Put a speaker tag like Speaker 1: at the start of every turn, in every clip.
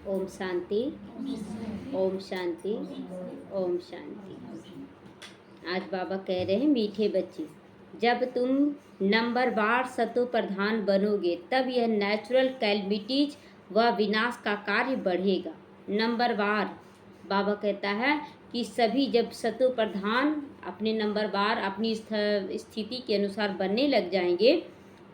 Speaker 1: ओम शांति, ओम शांति, ओम शांति। आज बाबा कह रहे हैं मीठे बच्चे, जब तुम नंबरवार सतो प्रधान बनोगे तब यह नेचुरल कैलमिटीज व विनाश का कार्य बढ़ेगा। नंबरवार बाबा कहता है कि सभी जब सतो प्रधान अपने नंबरवार अपनी स्थिति के अनुसार बनने लग जाएंगे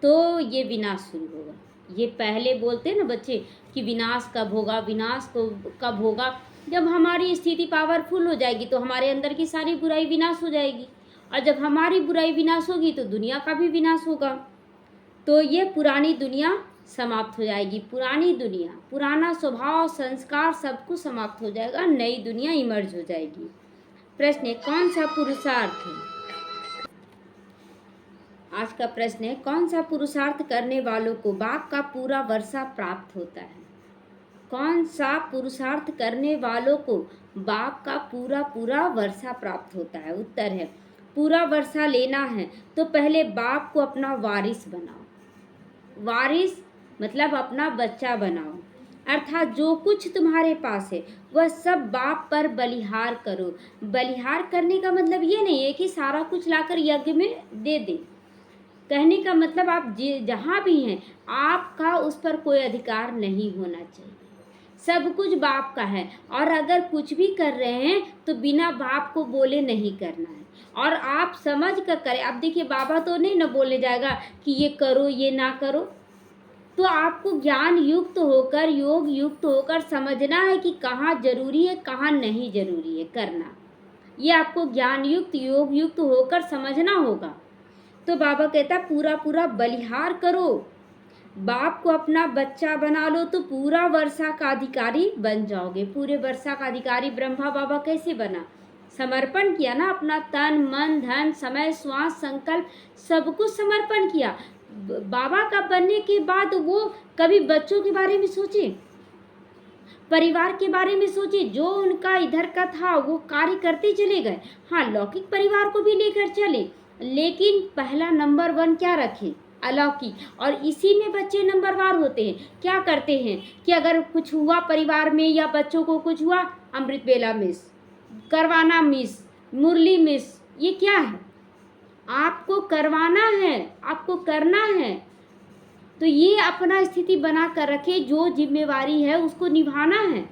Speaker 1: तो ये विनाश शुरू होगा। ये पहले बोलते हैं ना बच्चे कि विनाश कब होगा, विनाश को कब होगा। जब हमारी स्थिति पावरफुल हो जाएगी तो हमारे अंदर की सारी बुराई विनाश हो जाएगी, और जब हमारी बुराई विनाश होगी तो दुनिया का भी विनाश होगा। तो ये पुरानी दुनिया समाप्त हो जाएगी, पुरानी दुनिया, पुराना स्वभाव संस्कार सब कुछ समाप्त हो जाएगा, नई दुनिया इमर्ज हो जाएगी। प्रश्न है, कौन सा पुरुषार्थ है? आज का प्रश्न है, कौन सा पुरुषार्थ करने वालों को बाप का पूरा वर्षा प्राप्त होता है? कौन सा पुरुषार्थ करने वालों को बाप का पूरा वर्षा प्राप्त होता है? उत्तर है, पूरा वर्षा लेना है तो पहले बाप को अपना वारिस बनाओ। वारिस मतलब अपना बच्चा बनाओ, अर्थात जो कुछ तुम्हारे पास है वह सब बाप पर बलिहार करो। बलिहार करने का मतलब ये नहीं है कि सारा कुछ लाकर यज्ञ में दे दे। कहने का मतलब आप जहाँ भी हैं आपका उस पर कोई अधिकार नहीं होना चाहिए, सब कुछ बाप का है। और अगर कुछ भी कर रहे हैं तो बिना बाप को बोले नहीं करना है, और आप समझ कर करें। अब देखिए, बाबा तो नहीं ना बोलने जाएगा कि ये करो ये ना करो। तो आपको ज्ञान युक्त होकर, योग युक्त होकर समझना है कि कहाँ जरूरी है कहाँ नहीं जरूरी है करना। ये आपको ज्ञान युक्त योग युक्त होकर समझना होगा। तो बाबा कहता है पूरा बलिहार करो, बाप को अपना बच्चा बना लो तो पूरा वर्षा का अधिकारी बन जाओगे। पूरे वर्षा का अधिकारी ब्रह्मा बाबा कैसे बना? समर्पण किया ना, अपना तन मन धन समय श्वास संकल्प सब कुछ समर्पण किया। बाबा का बनने के बाद वो कभी बच्चों के बारे में सोचे, परिवार के बारे में सोचे? जो उनका इधर का था वो कार्य करते चले गए। हाँ, लौकिक परिवार को भी लेकर चले, लेकिन पहला नंबर 1 क्या रखे? अलौकिक। और इसी में बच्चे नंबरवार होते हैं। क्या करते हैं कि अगर कुछ हुआ परिवार में या बच्चों को कुछ हुआ, अमृत बेला मिस करवाना, मिस मुरली मिस। ये क्या है? आपको करवाना है, आपको करना है, तो ये अपना स्थिति बना कर रखे, जो जिम्मेवारी है उसको निभाना है।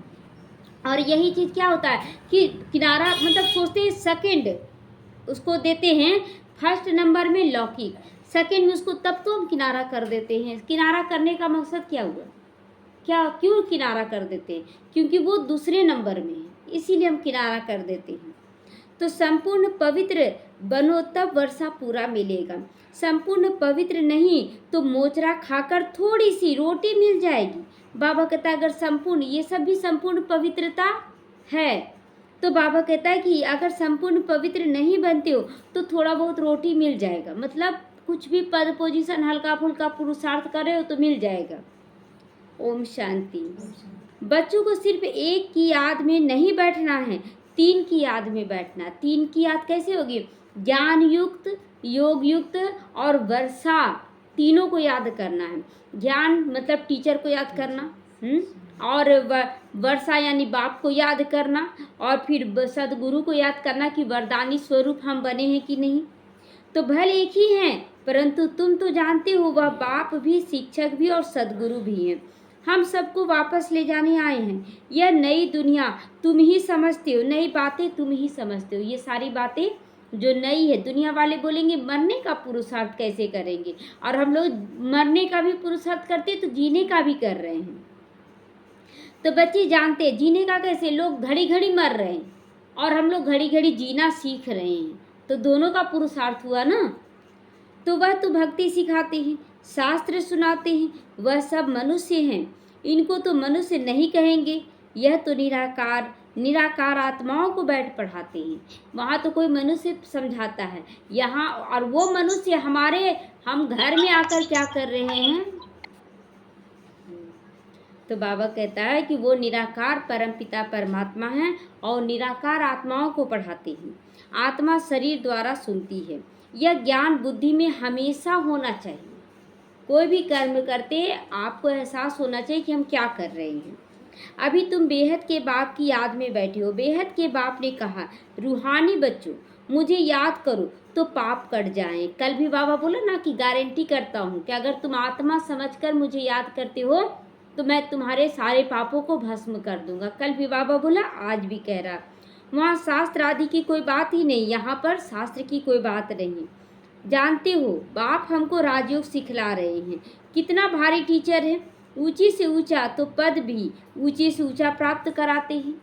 Speaker 1: और यही चीज़ क्या होता है कि किनारा मतलब सोचते हैं सेकंड उसको देते हैं, फर्स्ट नंबर में लौकिक, सेकंड में उसको तब तो हम किनारा कर देते हैं। किनारा करने का मकसद क्या हुआ? क्यों किनारा कर देते हैं? क्योंकि वो दूसरे नंबर में है, इसीलिए हम किनारा कर देते हैं। तो संपूर्ण पवित्र बनो तब वर्षा पूरा मिलेगा। संपूर्ण पवित्र नहीं तो मोचरा खाकर थोड़ी सी रोटी मिल जाएगी। बाबा कहता है अगर संपूर्ण, ये सब भी संपूर्ण पवित्रता है, तो बाबा कहता है कि अगर संपूर्ण पवित्र नहीं बनते हो तो थोड़ा बहुत रोटी मिल जाएगा। मतलब कुछ भी पद पोजीशन हल्का फुल्का पुरुषार्थ करे हो तो मिल जाएगा। ओम शांति। बच्चों को सिर्फ एक की याद में नहीं बैठना है, 3 की याद में बैठना। 3 की याद कैसे होगी? ज्ञान युक्त, योग युक्त और वर्षा, तीनों को याद करना है। ज्ञान मतलब टीचर को याद करना, और वर्षा यानी बाप को याद करना, और फिर सदगुरु को याद करना कि वरदानी स्वरूप हम बने हैं कि नहीं। तो भले एक ही हैं, परंतु तुम तो जानते हो वह बाप भी, शिक्षक भी और सदगुरु भी हैं। हम सबको वापस ले जाने आए हैं। यह नई दुनिया तुम ही समझते हो, नई बातें तुम ही समझते हो। ये सारी बातें जो नई है, दुनिया वाले बोलेंगे मरने का पुरुषार्थ कैसे करेंगे, और हम लोग मरने का भी पुरुषार्थ करते तो जीने का भी कर रहे हैं। तो बच्चे जानते हैं जीने का कैसे, लोग घड़ी घड़ी मर रहे हैं और हम लोग घड़ी घड़ी जीना सीख रहे हैं, तो दोनों का पुरुषार्थ हुआ ना। तो वह तो भक्ति सिखाते हैं, शास्त्र सुनाते हैं, वह सब मनुष्य हैं, इनको तो मनुष्य नहीं कहेंगे। यह तो निराकार आत्माओं को बैठ पढ़ाते हैं। वहाँ तो कोई मनुष्य समझाता है, यहाँ और वो मनुष्य हम घर में आकर क्या कर रहे हैं। तो बाबा कहता है कि वो निराकार परमपिता परमात्मा हैं और निराकार आत्माओं को पढ़ाते हैं। आत्मा शरीर द्वारा सुनती है। यह ज्ञान बुद्धि में हमेशा होना चाहिए। कोई भी कर्म करते आपको एहसास होना चाहिए कि हम क्या कर रहे हैं। अभी तुम बेहद के बाप की याद में बैठे हो। बेहद के बाप ने कहा, रूहानी बच्चों, मुझे याद करो तो पाप कट जाएं। कल भी बाबा बोला ना कि गारंटी करता हूँ कि अगर तुम आत्मा समझकर मुझे याद करते हो तो मैं तुम्हारे सारे पापों को भस्म कर दूंगा। कल भी बाबा बोला, आज भी कह रहा। वहाँ शास्त्र आदि की कोई बात ही नहीं, यहाँ पर शास्त्र की कोई बात नहीं। जानते हो, बाप हमको राजयोग सिखला रहे हैं। कितना भारी टीचर है। ऊंची से ऊंचा तो पद भी ऊंचे से ऊंचा प्राप्त कराते हैं।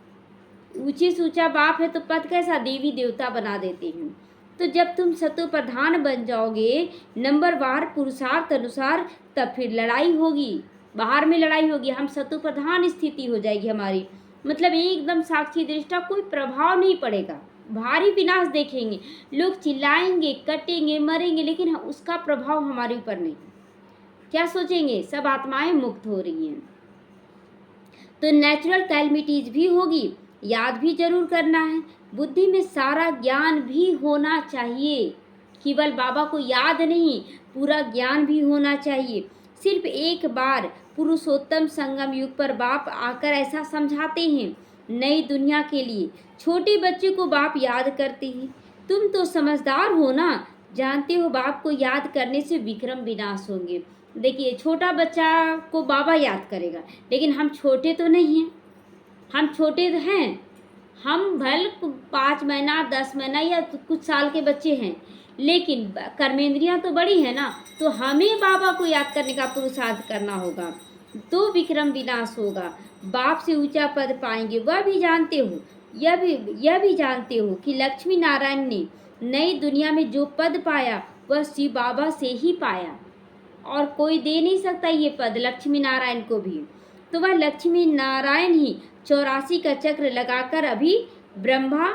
Speaker 1: ऊंचे से ऊंचा बाप है तो पद कैसा, देवी देवता बना देते हैं। तो जब तुम सतो प्रधान बन जाओगे नंबरवार पुरुषार्थ अनुसार, तब फिर लड़ाई होगी, बाहर में लड़ाई होगी। हम सतो प्रधान स्थिति हो जाएगी हमारी, मतलब एकदम साक्षी दृष्टा, कोई प्रभाव नहीं पड़ेगा। भारी विनाश देखेंगे, लोग चिल्लाएंगे, कटेंगे, मरेंगे, लेकिन उसका प्रभाव हमारे ऊपर नहीं। क्या सोचेंगे, सब आत्माएं मुक्त हो रही हैं। तो नेचुरल कैलमिटीज भी होगी, याद भी जरूर करना है। बुद्धि में सारा ज्ञान भी होना चाहिए, केवल बाबा को याद नहीं, पूरा ज्ञान भी होना चाहिए। सिर्फ एक बार पुरुषोत्तम संगम युग पर बाप आकर ऐसा समझाते हैं, नई दुनिया के लिए। छोटे बच्चे को बाप याद करते हैं। तुम तो समझदार हो ना, जानते हो बाप को याद करने से विक्रम विनाश होंगे। देखिए, छोटा बच्चा को बाबा याद करेगा, लेकिन हम छोटे तो नहीं हैं। हम छोटे तो हैं, हम भल 5 महीना 10 महीना या कुछ साल के बच्चे हैं, लेकिन कर्मेंद्रियां तो बड़ी है ना। तो हमें बाबा को याद करने का पुरुषार्थ करना होगा, तो विक्रम विनाश होगा, बाप से ऊंचा पद पाएंगे। वह भी जानते हो, यह भी जानते हो कि लक्ष्मी नारायण ने नई दुनिया में जो पद पाया वह शिव बाबा से ही पाया, और कोई दे नहीं सकता ये पद लक्ष्मी नारायण को भी। तो वह लक्ष्मी नारायण ही 84 का चक्र लगाकर अभी ब्रह्मा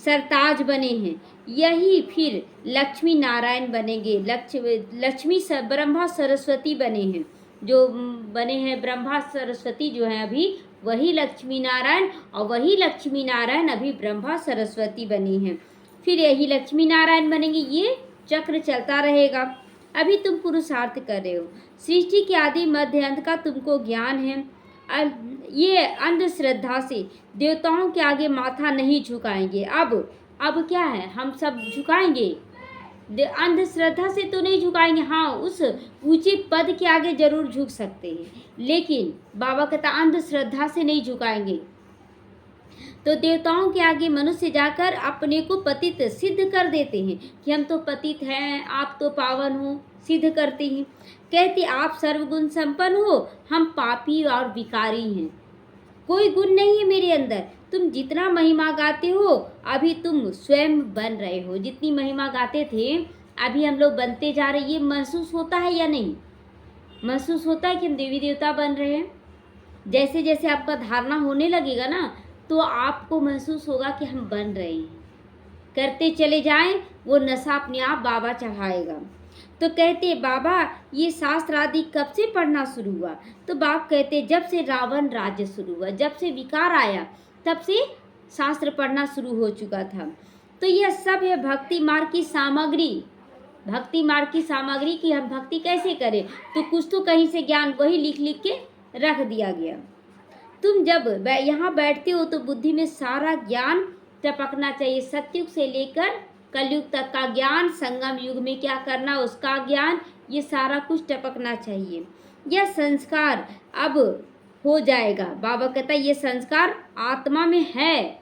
Speaker 1: सरताज बने हैं, यही फिर लक्ष्मी नारायण बनेंगे। लक्ष्मी ब्रह्मा सरस्वती बने हैं, जो बने हैं ब्रह्मा सरस्वती जो हैं अभी, वही लक्ष्मी नारायण, और वही लक्ष्मी नारायण अभी ब्रह्मा सरस्वती बनी हैं, फिर यही लक्ष्मी नारायण बनेंगे। ये चक्र चलता रहेगा। अभी तुम पुरुषार्थ कर रहे हो, सृष्टि के आदि मध्य अंत का तुमको ज्ञान है। ये अंधश्रद्धा से देवताओं के आगे माथा नहीं झुकाएंगे। अब क्या है, हम सब झुकाएंगे, अंधश्रद्धा से तो नहीं झुकाएंगे। हाँ, उस ऊंचे पद के आगे जरूर झुक सकते हैं, लेकिन बाबा कहता अंधश्रद्धा से नहीं झुकाएंगे। तो देवताओं के आगे मनुष्य जाकर अपने को पतित सिद्ध कर देते हैं कि हम तो पतित हैं, आप तो पावन हो, सिद्ध करते हैं। कहते आप सर्वगुण संपन्न हो, हम पापी और विकारी हैं, कोई गुण नहीं है मेरे अंदर। तुम जितना महिमा गाते हो अभी तुम स्वयं बन रहे हो, जितनी महिमा गाते थे अभी हम लोग बनते जा रहे। ये महसूस होता है या नहीं? महसूस होता है कि हम देवी देवता बन रहे हैं। जैसे जैसे आपका धारणा होने लगेगा ना, तो आपको महसूस होगा कि हम बन रहे हैं। करते चले जाएं, वो नशा अपने आप बाबा चढ़ाएगा। तो कहते बाबा ये शास्त्र आदि कब से पढ़ना शुरू हुआ? तो बाप कहते जब से रावण राज्य शुरू हुआ, जब से विकार आया तब से शास्त्र पढ़ना शुरू हो चुका था। तो यह सब है भक्ति मार्ग की सामग्री। भक्ति मार्ग की सामग्री की हम भक्ति कैसे करें, तो कुछ तो कहीं से ज्ञान वही लिख लिख के रख दिया गया। तुम जब यहाँ बैठते हो तो बुद्धि में सारा ज्ञान टपकना चाहिए, सतयुग से लेकर कलयुग तक का ज्ञान, संगम युग में क्या करना उसका ज्ञान, ये सारा कुछ टपकना चाहिए। यह संस्कार अब हो जाएगा। बाबा कहता है ये संस्कार आत्मा में है,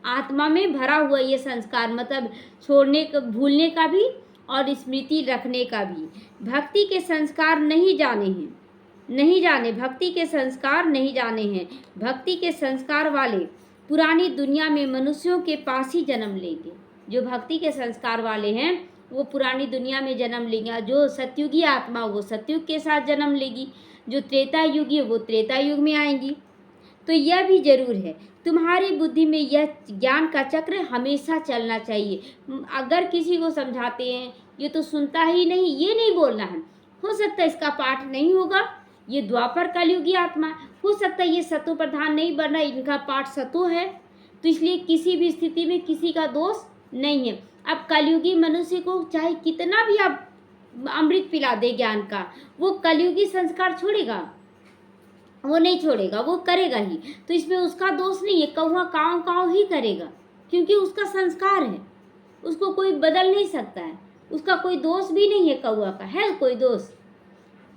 Speaker 1: आत्मा में भरा हुआ ये संस्कार, मतलब छोड़ने का, भूलने का भी और स्मृति रखने का भी। भक्ति के संस्कार नहीं जाने हैं, नहीं जाने, भक्ति के संस्कार नहीं जाने हैं। भक्ति के संस्कार वाले पुरानी दुनिया में मनुष्यों के पास ही जन्म लेंगे। जो भक्ति के संस्कार वाले हैं वो पुरानी दुनिया में जन्म लेंगे। जो सतयुगी आत्मा वो सतयुग के साथ जन्म लेगी, जो त्रेता युगी वो त्रेता युग में आएंगी। तो यह भी जरूर है तुम्हारी बुद्धि में यह ज्ञान का चक्र हमेशा चलना चाहिए। अगर किसी को समझाते हैं ये तो सुनता ही नहीं, ये नहीं बोलना है। हो सकता है इसका पाठ नहीं होगा, ये द्वापर कलयुगी आत्मा, हो सकता है ये सतो प्रधान नहीं बनना, इनका पाठ सतो है, तो इसलिए किसी भी स्थिति में किसी का दोष नहीं है। अब कलयुगी मनुष्य को चाहे कितना भी आप अमृत पिला दे ज्ञान का, वो कलयुगी संस्कार छोड़ेगा, वो नहीं छोड़ेगा, वो करेगा ही। तो इसमें उसका दोष नहीं है, कौवा काव काव ही करेगा, क्योंकि उसका संस्कार है, उसको कोई बदल नहीं सकता है, उसका कोई दोष भी नहीं है, कौवा का है कोई दोष।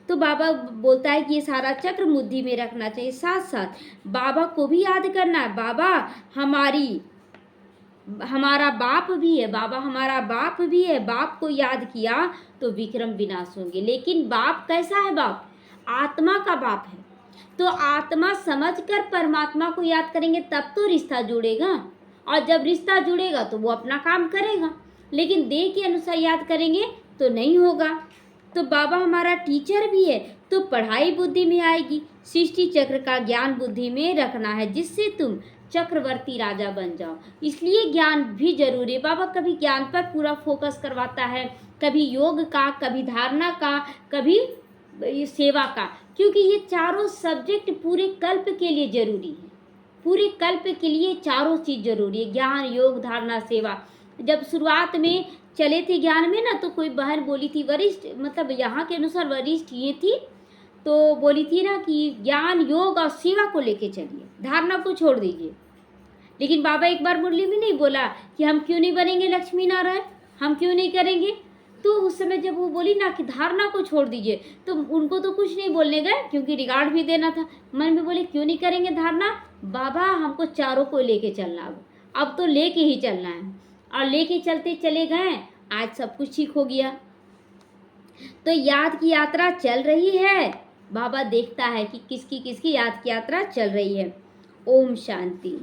Speaker 1: तो बाबा बोलता है कि ये सारा चक्र बुद्धि में रखना चाहिए। साथ साथ बाबा को भी याद करना है। बाबा हमारा बाप भी है, बाबा हमारा बाप भी है। बाप को याद किया तो विक्रम विनाश होंगे। लेकिन बाप कैसा है? बाप आत्मा का बाप है। तो आत्मा समझकर परमात्मा को याद करेंगे तब तो रिश्ता जुड़ेगा, और जब रिश्ता जुड़ेगा तो वो अपना काम करेगा। लेकिन देह के अनुसार याद करेंगे तो नहीं होगा। तो बाबा हमारा टीचर भी है, तो पढ़ाई बुद्धि में आएगी। सृष्टि चक्र का ज्ञान बुद्धि में रखना है, जिससे तुम चक्रवर्ती राजा बन जाओ। इसलिए ज्ञान भी जरूरी है। बाबा कभी ज्ञान पर पूरा फोकस करवाता है, कभी योग का, कभी धारणा का, कभी सेवा का, क्योंकि ये चारों सब्जेक्ट पूरे कल्प के लिए जरूरी है। पूरे कल्प के लिए चारों चीज जरूरी है, ज्ञान, योग, धारणा, सेवा। जब शुरुआत में चले थे ज्ञान में ना, तो कोई बहन बोली थी, वरिष्ठ मतलब यहाँ के अनुसार वरिष्ठ ये थी, तो बोली थी ना कि ज्ञान, योग और सेवा को लेके चलिए, धारणा को छोड़ दीजिए। लेकिन बाबा एक बार मुरली में नहीं बोला कि हम क्यों नहीं बनेंगे लक्ष्मी नारायण, हम क्यों नहीं करेंगे। तो उस समय जब वो बोली ना कि धारणा को छोड़ दीजिए, तो उनको तो कुछ नहीं बोलने गए, क्योंकि रिगार्ड भी देना था। मन में बोले क्यों नहीं करेंगे धारणा, बाबा हमको चारों को लेके चलना, अब तो लेके ही चलना है। और लेके चलते चले गए, आज सब कुछ ठीक हो गया। तो याद की यात्रा चल रही है। बाबा देखता है कि किसकी किसकी याद की यात्रा चल रही है। ओम शांति।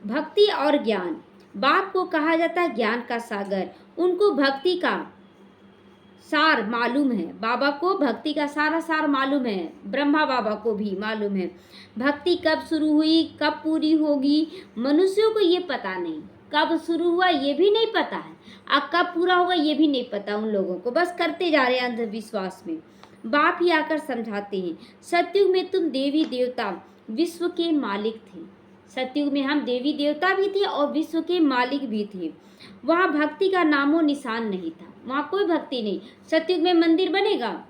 Speaker 1: भक्ति और ज्ञान। बाप को कहा जाता है ज्ञान का सागर। उनको भक्ति का सार मालूम है। बाबा को भक्ति का सारा सार मालूम है। ब्रह्मा बाबा को भी मालूम है। भक्ति कब शुरू हुई, कब पूरी होगी, मनुष्यों को ये पता नहीं। कब शुरू हुआ ये भी नहीं पता है, और कब पूरा होगा ये भी नहीं पता उन लोगों को। बस करते जा रहे हैं अंधविश्वास में। बाप ही आकर समझाते हैं, सतयुग में तुम देवी देवता विश्व के मालिक थे। सतयुग में हम देवी देवता भी थे और विश्व के मालिक भी थे। वहाँ भक्ति का नामो निशान नहीं था, वहाँ कोई भक्ति नहीं। सतयुग में मंदिर बनेगा,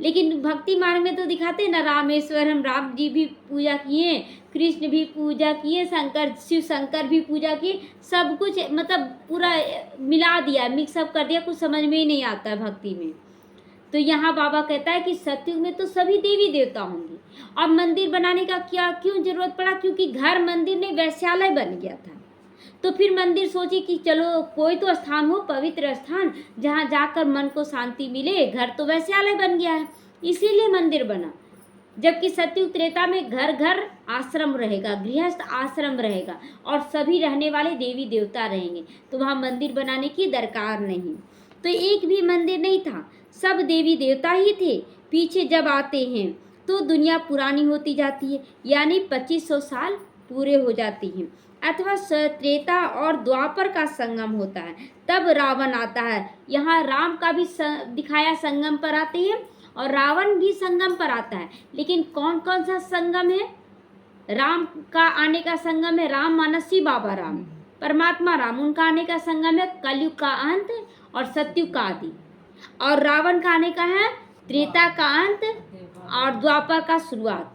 Speaker 1: लेकिन भक्ति मार्ग में तो दिखाते ना, रामेश्वर हम राम जी भी पूजा किए, कृष्ण भी पूजा किए, शिव शंकर भी पूजा किए, सब कुछ मतलब पूरा मिला दिया, मिक्सअप कर दिया, कुछ समझ में ही नहीं आता है भक्ति में। तो यहाँ बाबा कहता है कि सतयुग में तो सभी देवी देवता होंगे, और मंदिर बनाने का क्यों जरूरत पड़ा, क्योंकि घर मंदिर नहीं वैश्यालय बन गया था। तो फिर मंदिर सोची कि चलो कोई तो स्थान हो, पवित्र स्थान, जहाँ जाकर मन को शांति मिले। घर तो वैश्यालय बन गया है, इसीलिए मंदिर बना। जबकि सतयुग त्रेता में घर घर आश्रम रहेगा, गृहस्थ आश्रम रहेगा, और सभी रहने वाले देवी देवता रहेंगे, तो वहाँ मंदिर बनाने की दरकार नहीं। तो एक भी मंदिर नहीं था, सब देवी देवता ही थे। पीछे जब आते हैं तो दुनिया पुरानी होती जाती है, यानी 2500 साल पूरे हो जाती हैं, अथवा त्रेता और द्वापर का संगम होता है, तब रावण आता है। यहाँ राम का भी दिखाया संगम पर आते हैं, और रावण भी संगम पर आता है। लेकिन कौन कौन सा संगम है? राम का आने का संगम है राम मानसी बाबा राम, परमात्मा राम, उनका आने का संगम है कलयुग का अंत और सतयुग का आदि। और रावण का आने का है त्रेता का अंत और द्वापर का शुरुआत।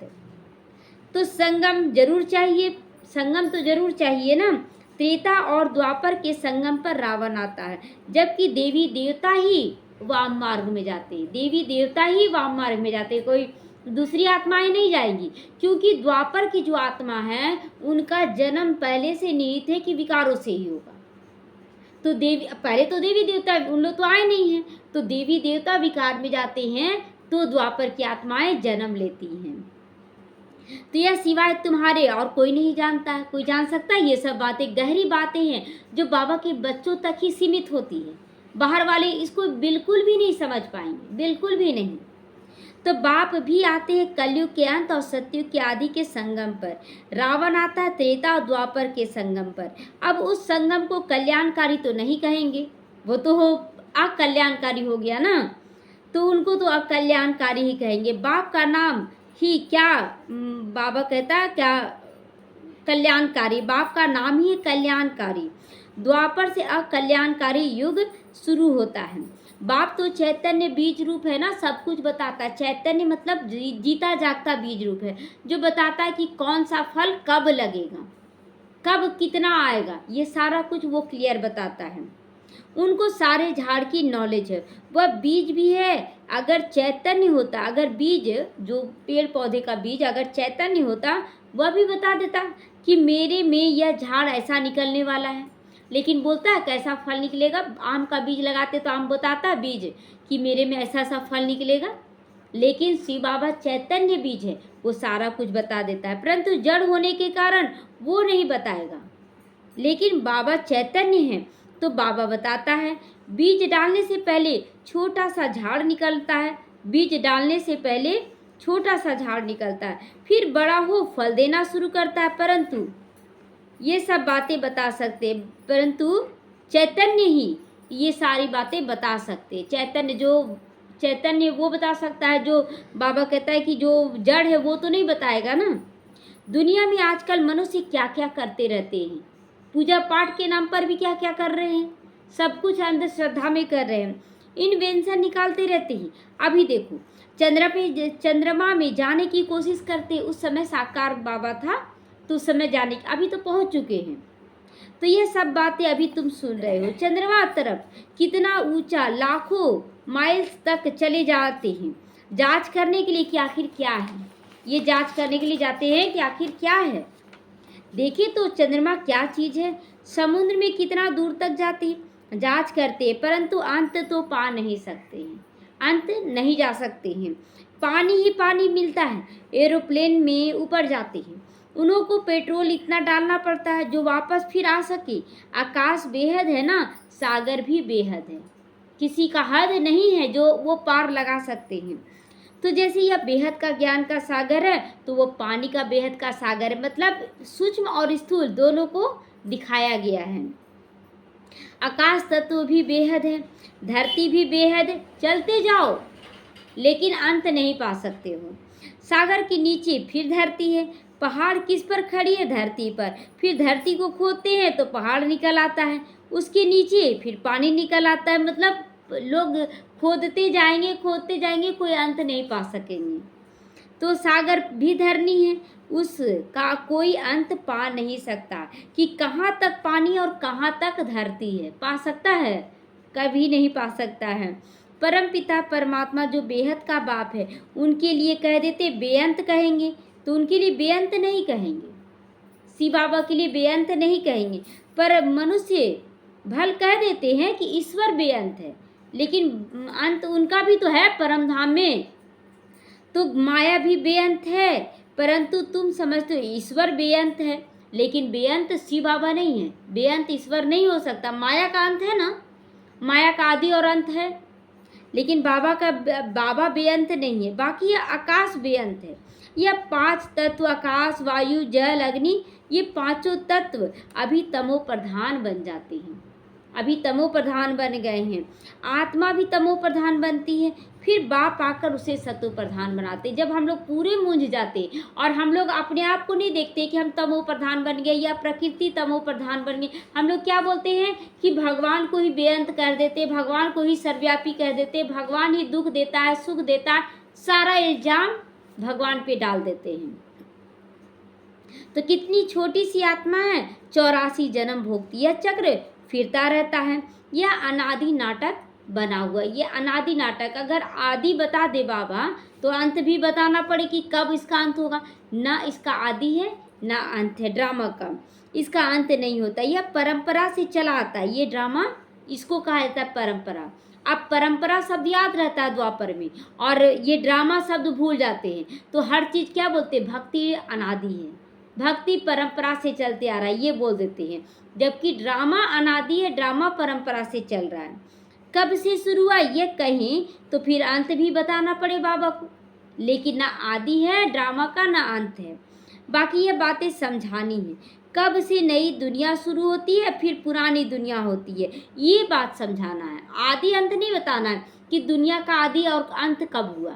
Speaker 1: तो संगम जरूर चाहिए, संगम तो जरूर चाहिए ना। त्रेता और द्वापर के संगम पर रावण आता है, जबकि देवी देवता ही वाम मार्ग में जाते हैं। देवी देवता ही वाम मार्ग में जाते हैं, कोई दूसरी आत्माएं नहीं जाएंगी, क्योंकि द्वापर की जो आत्मा है उनका जन्म पहले से निहित है कि विकारों से ही होगा। तो पहले तो देवी देवता उन लोग तो आए नहीं हैं, तो देवी देवता विकार में जाते हैं, तो द्वापर की आत्माएं जन्म लेती हैं। तो यह सिवाय तुम्हारे और कोई नहीं जानता है। कोई जान सकता है? ये सब बातें गहरी बातें हैं जो बाबा के बच्चों तक ही सीमित होती है, बाहर वाले इसको बिल्कुल भी नहीं समझ पाएंगे, बिल्कुल भी नहीं। तो बाप भी आते हैं कलयुग के अंत और सतयुग के आदि के संगम पर। रावण आता है त्रेता और द्वापर के संगम पर। अब उस संगम को कल्याणकारी तो नहीं कहेंगे, वो तो अकल्याणकारी हो गया ना, तो उनको तो अकल्याणकारी ही कहेंगे। बाप का नाम ही क्या, बाबा कहता है क्या, कल्याणकारी। बाप का नाम ही कल्याणकारी। द्वापर से अकल्याणकारी युग शुरू होता है। बाप तो चैतन्य बीज रूप है ना, सब कुछ बताता है। चैतन्य मतलब जीता जागता बीज रूप है, जो बताता है कि कौन सा फल कब लगेगा, कब कितना आएगा, ये सारा कुछ वो क्लियर बताता है। उनको सारे झाड़ की नॉलेज है, वह बीज भी है। अगर चैतन्य होता, अगर बीज जो पेड़ पौधे का बीज अगर चैतन्य होता, वह भी बता देता कि मेरे में यह झाड़ ऐसा निकलने वाला है। लेकिन बोलता है कैसा फल निकलेगा, आम का बीज लगाते तो आम बताता बीज कि मेरे में ऐसा ऐसा फल निकलेगा। लेकिन शिव बाबा चैतन्य बीज है, वो सारा कुछ बता देता है, परंतु जड़ होने के कारण वो नहीं बताएगा। लेकिन बाबा चैतन्य है तो बाबा बताता है। बीज डालने से पहले छोटा सा झाड़ निकलता है, बीज डालने से पहले छोटा सा झाड़ निकलता है, फिर बड़ा हो फल देना शुरू करता है। परंतु ये सब बातें बता सकते, परंतु चैतन्य ही ये सारी बातें बता सकते। चैतन्य वो बता सकता है, जो बाबा कहता है कि जो जड़ है वो तो नहीं बताएगा ना। दुनिया में आजकल मनुष्य क्या क्या करते रहते हैं, पूजा पाठ के नाम पर भी क्या क्या कर रहे हैं, सब कुछ अंधश्रद्धा में कर रहे हैं, इन्वेंशन निकालते रहते हैं। अभी देखो चंद्रमा में जाने की कोशिश करते, उस समय साकार बाबा था तो उस समय जाने, अभी तो पहुंच चुके हैं। तो ये सब बातें अभी तुम सुन रहे हो। चंद्रमा तरफ कितना ऊंचा, लाखों माइल्स तक चले जाते हैं जांच करने के लिए कि आखिर क्या है। ये जांच करने के लिए जाते हैं कि आखिर क्या है। देखिए तो चंद्रमा क्या चीज़ है। समुद्र में कितना दूर तक जाते हैं, जांच करते हैं, परंतु अंत तो पा नहीं सकते हैं, अंत नहीं जा सकते हैं। पानी ही पानी मिलता है। एरोप्लेन में ऊपर जाते हैं, उन्हों को पेट्रोल इतना डालना पड़ता है जो वापस फिर आ सके। आकाश बेहद है ना, सागर भी बेहद है, किसी का हद नहीं है जो वो पार लगा सकते हैं। तो जैसे यह बेहद का ज्ञान का सागर है, तो वो पानी का बेहद का सागर है, मतलब सूक्ष्म और स्थूल दोनों को दिखाया गया है। आकाश तत्व भी बेहद है, धरती भी बेहद है, चलते जाओ लेकिन अंत नहीं पा सकते हो। सागर के नीचे फिर धरती है, पहाड़ किस पर खड़ी है, धरती पर। फिर धरती को खोदते हैं तो पहाड़ निकल आता है, उसके नीचे फिर पानी निकल आता है। मतलब लोग खोदते जाएंगे कोई अंत नहीं पा सकेंगे। तो सागर भी धरनी है, उसका कोई अंत पा नहीं सकता कि कहाँ तक पानी और कहाँ तक धरती है। पा सकता है, कभी नहीं पा सकता है। परम पिता परमात्मा जो बेहद का बाप है, उनके लिए कह देते बेअंत कहेंगे, तो उनके लिए बेअंत नहीं कहेंगे, शिव बाबा के लिए बेअंत नहीं कहेंगे। पर मनुष्य भल कह देते हैं कि ईश्वर बेअंत है, लेकिन अंत उनका भी तो है परम धाम में। तो माया भी बेअंत है, परंतु तुम समझते हो ईश्वर बेअंत है, लेकिन बेअंत शिव बाबा नहीं है। बेअंत ईश्वर नहीं हो सकता, माया का अंत है ना, माया का आदि और अंत है, लेकिन बाबा बेअंत नहीं है। बाकी यह आकाश बेअंत है। यह 5 तत्व आकाश वायु जल अग्नि, ये पांचों तत्व अभी तमो प्रधान बन जाते हैं, अभी तमो प्रधान बन गए हैं। आत्मा भी तमो प्रधान बनती है, फिर बाप आकर उसे सतो प्रधान बनाते। जब हम लोग पूरे मूंझ जाते और हम लोग अपने आप को नहीं देखते कि हम तमो प्रधान बन गए या प्रकृति तमो प्रधान बन गई, हम लोग क्या बोलते हैं कि भगवान को ही बेअंत कर देते, भगवान को ही सर्वव्यापी कर देते, भगवान ही दुख देता है सुख देता है, सारा इल्जाम भगवान पे डाल देते हैं। तो कितनी छोटी सी आत्मा है, 84 जन्म भोगती, यह चक्र फिरता रहता है। यह अनादि नाटक बना हुआ, ये अनादि नाटक। अगर आदि बता दे बाबा तो अंत भी बताना पड़े कि कब इसका अंत होगा। ना इसका आदि है ना अंत है ड्रामा का, इसका अंत नहीं होता। यह परंपरा से चला आता है, ये ड्रामा इसको कहा जाता है परंपरा। अब परंपरा शब्द याद रहता है द्वापर में, और ये ड्रामा शब्द भूल जाते हैं, तो हर चीज़ क्या बोलते हैं, भक्ति अनादि है, भक्ति परंपरा से चलते आ रहा है, ये बोल देते हैं। जबकि ड्रामा अनादि है, ड्रामा परंपरा से चल रहा है। कब से शुरू हुआ ये कहें तो फिर अंत भी बताना पड़े बाबा को, लेकिन ना आदि है ड्रामा का ना अंत है। बाकी ये बातें समझानी है, कब से नई दुनिया शुरू होती है फिर पुरानी दुनिया होती है, ये बात समझाना है। आदि अंत नहीं बताना है कि दुनिया का आदि और अंत कब हुआ,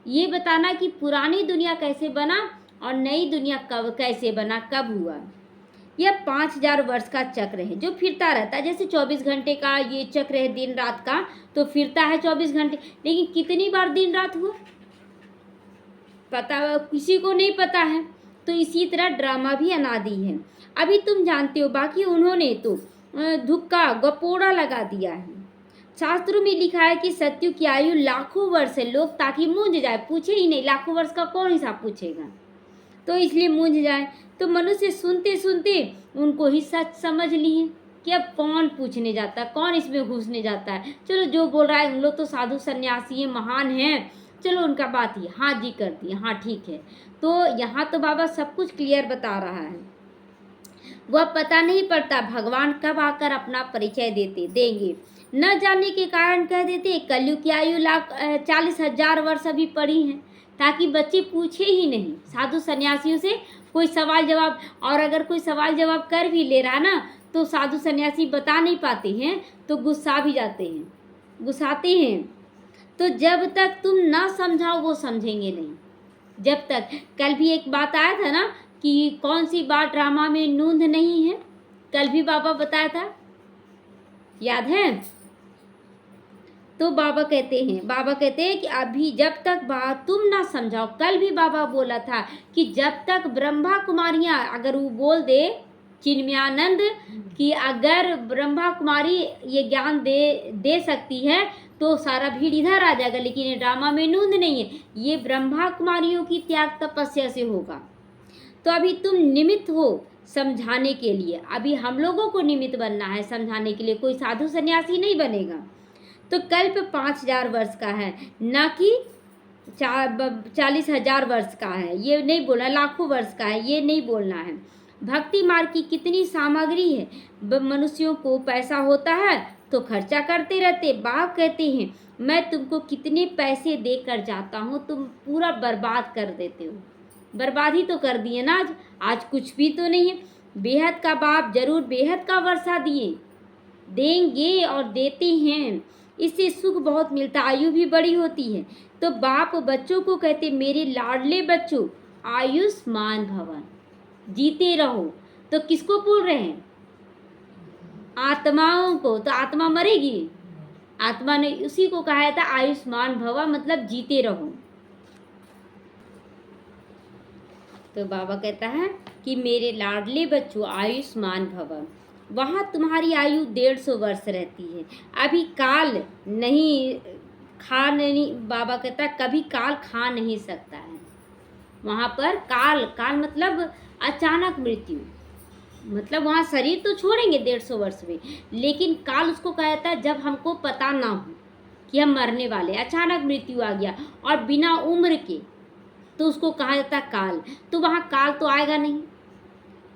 Speaker 1: ये बताना कि पुरानी दुनिया कैसे बना और नई दुनिया कब कैसे बना, कब हुआ। यह 5000 वर्ष का चक्र है जो फिरता रहता है। जैसे 24 घंटे का ये चक्र है दिन रात का, तो फिरता है 24 घंटे, लेकिन कितनी बार दिन रात हुआ पता किसी को नहीं पता है। तो इसी तरह ड्रामा भी अनादि है। अभी तुम जानते हो, बाकी उन्होंने तो धुक्का गपोड़ा लगा दिया है। शास्त्रों में लिखा है कि सत्यु की आयु लाखों वर्ष है, लोग ताकि मूंझ जाए, पूछे ही नहीं, लाखों वर्ष का कौन हिसाब पूछेगा, तो इसलिए मूंझ जाए। तो मनुष्य सुनते सुनते उनको ही सच समझ लिए कि अब कौन पूछने जाता है, कौन इसमें घुसने जाता है। चलो जो बोल रहा है, उन लोग तो साधु सन्यासी हैं, महान हैं, चलो उनका बात ही हाँ जी कर दी, हाँ ठीक है। तो यहाँ तो बाबा सब कुछ क्लियर बता रहा है। वह पता नहीं पड़ता भगवान कब आकर अपना परिचय देंगे। न जानने के कारण कह देते कलयुग की आयु 40,000 वर्ष अभी पड़ी है, ताकि बच्चे पूछे ही नहीं साधु सन्यासियों से कोई सवाल जवाब। और अगर कोई सवाल जवाब कर भी ले रहा ना, तो साधु सन्यासी बता नहीं पाते हैं, तो गुस्सा भी जाते हैं, गुस्साते हैं। तो जब तक तुम ना समझाओ वो समझेंगे नहीं। जब तक, कल भी एक बात आया था ना कि कौन सी बात ड्रामा में नूंद नहीं है, कल भी बाबा बताया था, याद है। तो बाबा कहते हैं कि अभी जब तक बात तुम ना समझाओ, कल भी बाबा बोला था कि जब तक ब्रह्मा कुमारियाँ, अगर वो बोल दे चिन्मयानंद कि अगर ब्रह्मा कुमारी ये ज्ञान दे सकती है तो सारा भीड़ इधर आ जाएगा, लेकिन ये ड्रामा में नूंद नहीं है, ये ब्रह्मा कुमारियों की त्याग तपस्या से होगा। तो अभी तुम निमित्त हो समझाने के लिए, अभी हम लोगों को निमित्त बनना है समझाने के लिए, कोई साधु सन्यासी नहीं बनेगा। तो कल्प 5000 वर्ष का है, ना कि 40,000 वर्ष का है, ये नहीं बोलना, लाखों वर्ष का है, ये नहीं बोलना है। भक्ति मार्ग की कितनी सामग्री है, मनुष्यों को पैसा होता है तो खर्चा करते रहते। बाप कहते हैं मैं तुमको कितने पैसे देकर जाता हूँ, तुम पूरा बर्बाद कर देते हो। बर्बाद ही तो कर दिए ना, आज कुछ भी तो नहीं है। बेहद का बाप जरूर बेहद का वर्षा देंगे और देते हैं, इससे सुख बहुत मिलता, आयु भी बड़ी होती है। तो बाप बच्चों को कहते मेरे लाडले बच्चों आयुष्मान भवन, जीते रहो। तो किसको बोल रहे हैं? आत्माओं को। तो आत्मा मरेगी, आत्मा ने उसी को कहा था आयुष्मान भव, मतलब जीते रहो। तो बाबा कहता है कि मेरे लाडले बच्चों आयुष्मान भव, वहाँ तुम्हारी आयु 150 वर्ष रहती है। अभी काल नहीं खा नहीं, बाबा कहता है कभी काल खा नहीं सकता है वहाँ पर। काल मतलब अचानक मृत्यु, मतलब वहाँ शरीर तो छोड़ेंगे 150 वर्ष में, लेकिन काल उसको कहता है जब हमको पता ना हो कि हम मरने वाले, अचानक मृत्यु आ गया और बिना उम्र के, तो उसको कहा जाता है काल। तो वहाँ काल तो आएगा नहीं,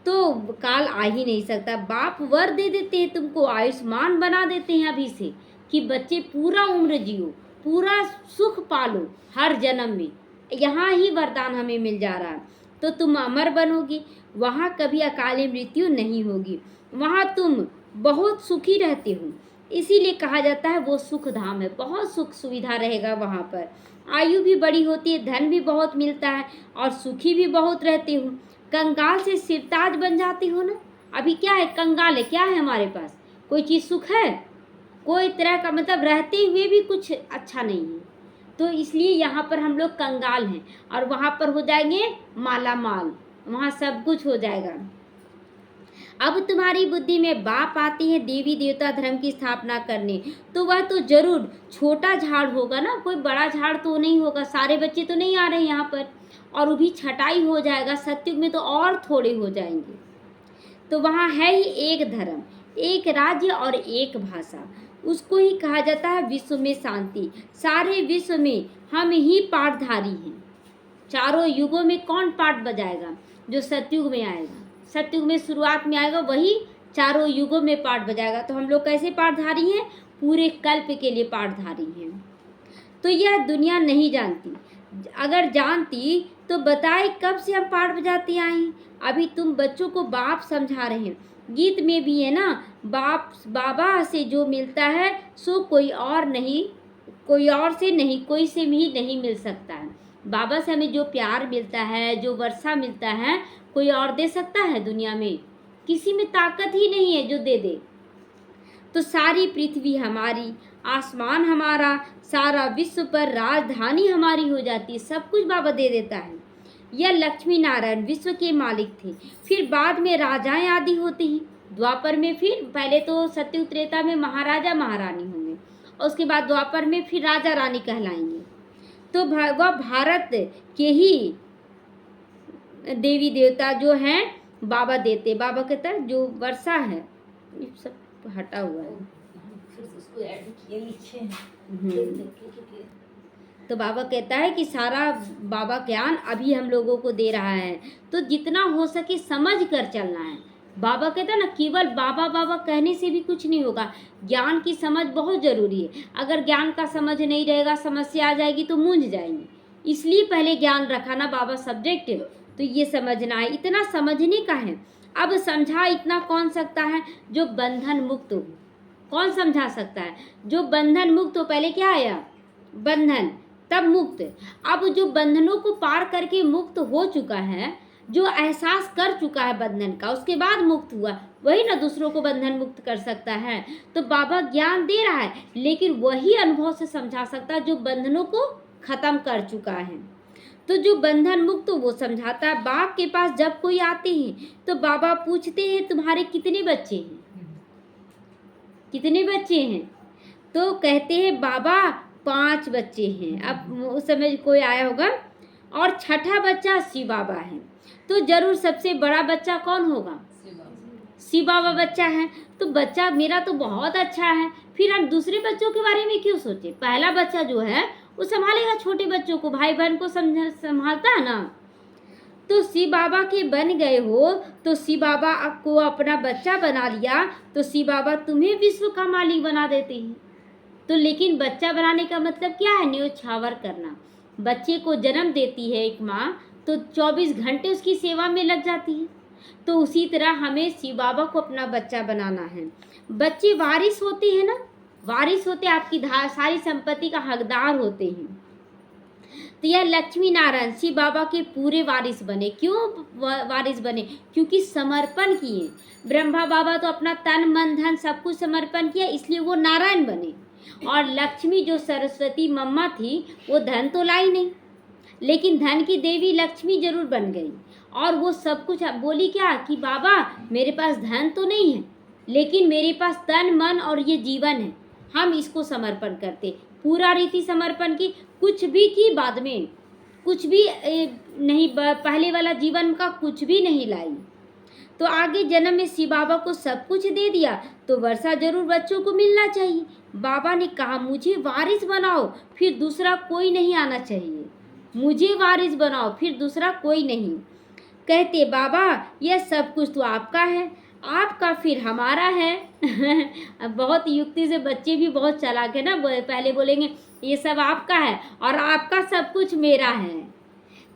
Speaker 1: तो काल आ ही नहीं सकता। बाप वर दे देते हैं तुमको, आयुष्मान बना देते हैं अभी से कि बच्चे पूरा उम्र जियो, पूरा सुख पालो हर जन्म में, यहाँ ही वरदान हमें मिल जा रहा है। तो तुम अमर बनोगे, वहाँ कभी अकाली मृत्यु नहीं होगी, वहाँ तुम बहुत सुखी रहते हो, इसीलिए कहा जाता है वो सुख धाम है, बहुत सुख सुविधा रहेगा वहाँ पर। आयु भी बड़ी होती है, धन भी बहुत मिलता है और सुखी भी बहुत रहते हो। कंगाल से सिरताज बन जाते हो ना। अभी क्या है, कंगाल है, क्या है हमारे पास, कोई चीज़ सुख है, कोई तरह का, मतलब रहते हुए भी कुछ अच्छा नहीं है। तो इसलिए यहाँ पर हम लोग कंगाल हैं और वहाँ पर हो जाएंगे माला माल, वहाँ सब कुछ हो जाएगा। अब तुम्हारी बुद्धि में बाप आते हैं देवी देवता धर्म की स्थापना करने, तो वह तो जरूर छोटा झाड़ होगा ना, कोई बड़ा झाड़ तो नहीं होगा, सारे बच्चे तो नहीं आ रहे यहाँ पर, और वो भी छटाई हो जाएगा। सत्युग में तो और थोड़े हो जाएंगे। तो वहाँ है ही एक धर्म, एक राज्य और एक भाषा, उसको ही कहा जाता है विश्व में शांति। सारे विश्व में हम ही पाठधारी हैं। चारों युगों में कौन पाठ बजाएगा? जो सतयुग में आएगा, सतयुग में शुरुआत में आएगा, वही चारों युगों में पाठ बजाएगा। तो हम लोग कैसे पाठधारी हैं? पूरे कल्प के लिए पाठधारी हैं। तो यह दुनिया नहीं जानती, अगर जानती तो बताए कब से हम पाठ बजाते आए हैं। अभी तुम बच्चों को बाप समझा रहे हैं, गीत में भी है ना, बाप बाबा से जो मिलता है सो कोई और नहीं, कोई और से नहीं, कोई से भी नहीं मिल सकता है। बाबा से हमें जो प्यार मिलता है, जो वर्षा मिलता है, कोई और दे सकता है दुनिया में? किसी में ताकत ही नहीं है जो दे दे। तो सारी पृथ्वी हमारी, आसमान हमारा, सारा विश्व पर राजधानी हमारी हो जाती है, सब कुछ बाबा दे देता है। यह लक्ष्मी नारायण विश्व के मालिक थे। फिर बाद में राजाएं आदि होती हैं, द्वापर में फिर पहले तो सत्ययुग त्रेता में महाराजा महारानी होंगे और उसके बाद द्वापर में फिर राजा रानी कहलाएंगे। तो वह भारत के ही देवी देवता जो हैं बाबा देते। बाबा कहता है जो वर्षा है ये सब हटा हुआ है, तो बाबा कहता है कि सारा बाबा ज्ञान अभी हम लोगों को दे रहा है, तो जितना हो सके समझ कर चलना है। बाबा कहता है ना, केवल बाबा बाबा कहने से भी कुछ नहीं होगा, ज्ञान की समझ बहुत ज़रूरी है। अगर ज्ञान का समझ नहीं रहेगा, समस्या आ जाएगी तो मूंझ जाएंगे। इसलिए पहले ज्ञान रखा ना बाबा सब्जेक्ट, तो ये समझना है, इतना समझने का है। अब समझा इतना कौन सकता है? जो बंधन मुक्त हो। कौन समझा सकता है? जो बंधन मुक्त हो। पहले क्या आया? बंधन, तब मुक्त। अब जो बंधनों को पार करके मुक्त हो चुका है, जो एहसास कर चुका है बंधन का, उसके बाद मुक्त हुआ, वही ना दूसरों को बंधन मुक्त कर सकता है। तो बाबा ज्ञान दे रहा है, लेकिन वही अनुभव से समझा सकता है जो बंधनों को खत्म कर चुका है। तो जो बंधन मुक्त वो समझाता है। बाप के पास जब कोई आते हैं तो बाबा पूछते हैं तुम्हारे कितने बच्चे हैं, कितने बच्चे हैं? तो कहते हैं बाबा 5 बच्चे हैं। अब उस समय कोई आया होगा, और छठा बच्चा शिव बाबा है। तो जरूर सबसे बड़ा बच्चा कौन होगा? शिव बाबा बच्चा है। तो बच्चा मेरा तो बहुत अच्छा है, फिर हम दूसरे बच्चों के बारे में क्यों सोचे? पहला बच्चा जो है वो संभालेगा छोटे बच्चों को, भाई बहन को संभालता है ना। तो शिव बाबा के बन गए हो, तो शिव बाबा को अपना बच्चा बना लिया, तो शिव बाबा तुम्हें विश्व का मालिक बना देते हैं। तो लेकिन बच्चा बनाने का मतलब क्या है? न्योछावर करना। बच्चे को जन्म देती है एक माँ, तो 24 घंटे उसकी सेवा में लग जाती है। तो उसी तरह हमें शिव बाबा को अपना बच्चा बनाना है। बच्चे वारिस होते हैं ना, वारिस होते, आपकी सारी संपत्ति का हकदार होते हैं। तो यह लक्ष्मी नारायण शिव बाबा के पूरे वारिस बने। क्यों वारिस बने? क्योंकि समर्पण किए। ब्रह्मा बाबा तो अपना तन मन धन सब कुछ समर्पण किया, इसलिए वो नारायण बने। और लक्ष्मी जो सरस्वती मम्मा थी, वो धन तो लाई नहीं, लेकिन धन की देवी लक्ष्मी जरूर बन गई। और वो सब कुछ बोली क्या कि बाबा मेरे पास धन तो नहीं है, लेकिन मेरे पास तन मन और ये जीवन है, हम इसको समर्पण करते। पूरा रीति समर्पण की, कुछ भी की बाद में, कुछ भी नहीं, पहले वाला जीवन का कुछ भी नहीं लाई। तो आगे जन्म में शिव बाबा को सब कुछ दे दिया, तो वर्षा जरूर बच्चों को मिलना चाहिए। बाबा ने कहा मुझे वारिस बनाओ, फिर दूसरा कोई नहीं आना चाहिए, मुझे वारिस बनाओ, फिर दूसरा कोई नहीं। कहते बाबा यह सब कुछ तो आपका है, आपका फिर हमारा है। बहुत युक्ति से बच्चे भी बहुत चालाक है ना, पहले बोलेंगे ये सब आपका है और आपका सब कुछ मेरा है।